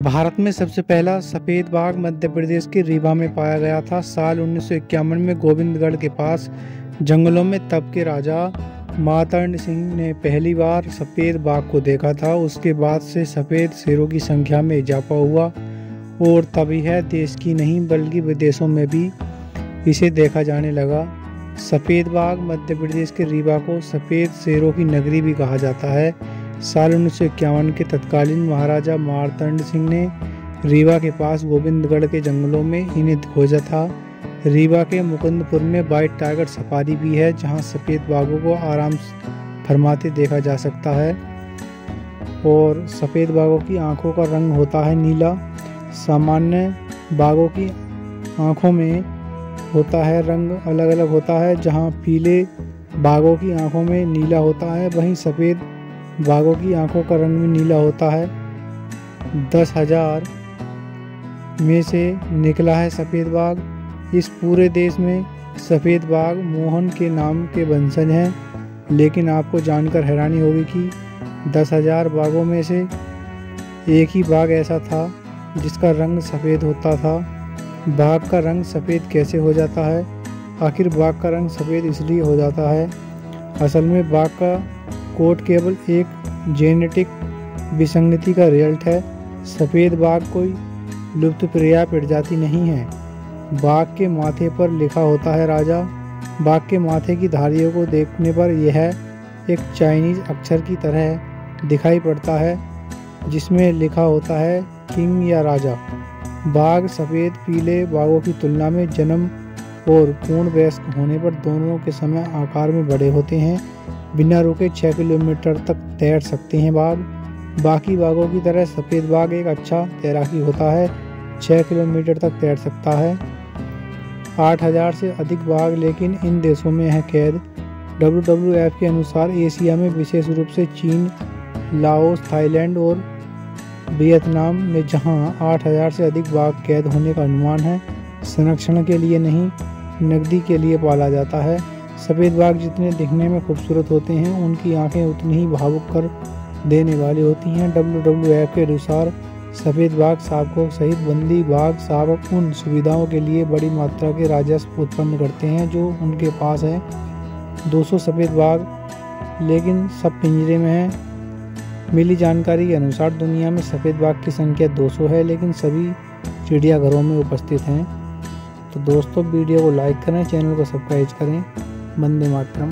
भारत में सबसे पहला सफ़ेद बाघ मध्य प्रदेश के रीवा में पाया गया था। साल 1951 में गोविंदगढ़ के पास जंगलों में तब के राजा मार्तंड सिंह ने पहली बार सफ़ेद बाघ को देखा था। उसके बाद से सफ़ेद शेरों की संख्या में इजाफा हुआ और तभी है देश की नहीं बल्कि विदेशों में भी इसे देखा जाने लगा। सफ़ेद बाघ मध्य प्रदेश के रीवा को सफ़ेद शेरों की नगरी भी कहा जाता है। साल 1951 के तत्कालीन महाराजा मार्तंड सिंह ने रीवा के पास गोविंदगढ़ के जंगलों में इन्हें खोजा था। रीवा के मुकुंदपुर में व्हाइट टाइगर सफारी भी है, जहां सफ़ेद बाघों को आराम फरमाते देखा जा सकता है। और सफ़ेद बाघों की आंखों का रंग होता है नीला। सामान्य बाघों की आंखों में होता है रंग अलग अलग होता है, जहां पीले बाघों की आंखों में नीला होता है, वहीं सफ़ेद बाघों की आंखों का रंग भी नीला होता है। 10,000 में से निकला है सफ़ेद बाघ। इस पूरे देश में सफ़ेद बाघ मोहन के नाम के वंशज हैं, लेकिन आपको जानकर हैरानी होगी कि 10,000 बाघों में से एक ही बाघ ऐसा था जिसका रंग सफ़ेद होता था। बाघ का रंग सफ़ेद कैसे हो जाता है? आखिर बाघ का रंग सफ़ेद इसलिए हो जाता है, असल में बाघ का कोट केवल एक जेनेटिक विसंगति का रिजल्ट है। सफ़ेद बाघ कोई लुप्तप्राय प्रजाति नहीं है। बाघ के माथे पर लिखा होता है राजा। बाघ के माथे की धारियों को देखने पर यह एक चाइनीज अक्षर की तरह दिखाई पड़ता है, जिसमें लिखा होता है किंग या राजा। बाघ सफ़ेद पीले बाघों की तुलना में जन्म और पूर्ण वयस्क होने पर दोनों के समय आकार में बड़े होते हैं। बिना रुके 6 किलोमीटर तक तैर सकते हैं बाघ। बाकी बाघों की तरह सफ़ेद बाघ एक अच्छा तैराकी होता है, 6 किलोमीटर तक तैर सकता है। 8,000 से अधिक बाघ लेकिन इन देशों में है कैद। WWF के अनुसार एशिया में विशेष रूप से चीन, लाओस, थाईलैंड और वियतनाम में जहां 8,000 से अधिक बाघ कैद होने का अनुमान है। संरक्षण के लिए नहीं, नकदी के लिए पाला जाता है। सफ़ेद बाघ जितने दिखने में खूबसूरत होते हैं, उनकी आंखें उतनी ही भावुक कर देने वाली होती हैं। WWF के अनुसार सफ़ेद बाघ शावकों सहित बंदी बाघ शावक उन सुविधाओं के लिए बड़ी मात्रा के राजस्व उत्पन्न करते हैं जो उनके पास है। 200 सफ़ेद बाघ लेकिन सब पिंजरे में हैं। मिली जानकारी के अनुसार दुनिया में सफ़ेद बाघ की संख्या 200 है, लेकिन सभी चिड़ियाघरों में उपस्थित हैं। तो दोस्तों, वीडियो को लाइक करें, चैनल को सब्सक्राइब करें। वंदे मातरम।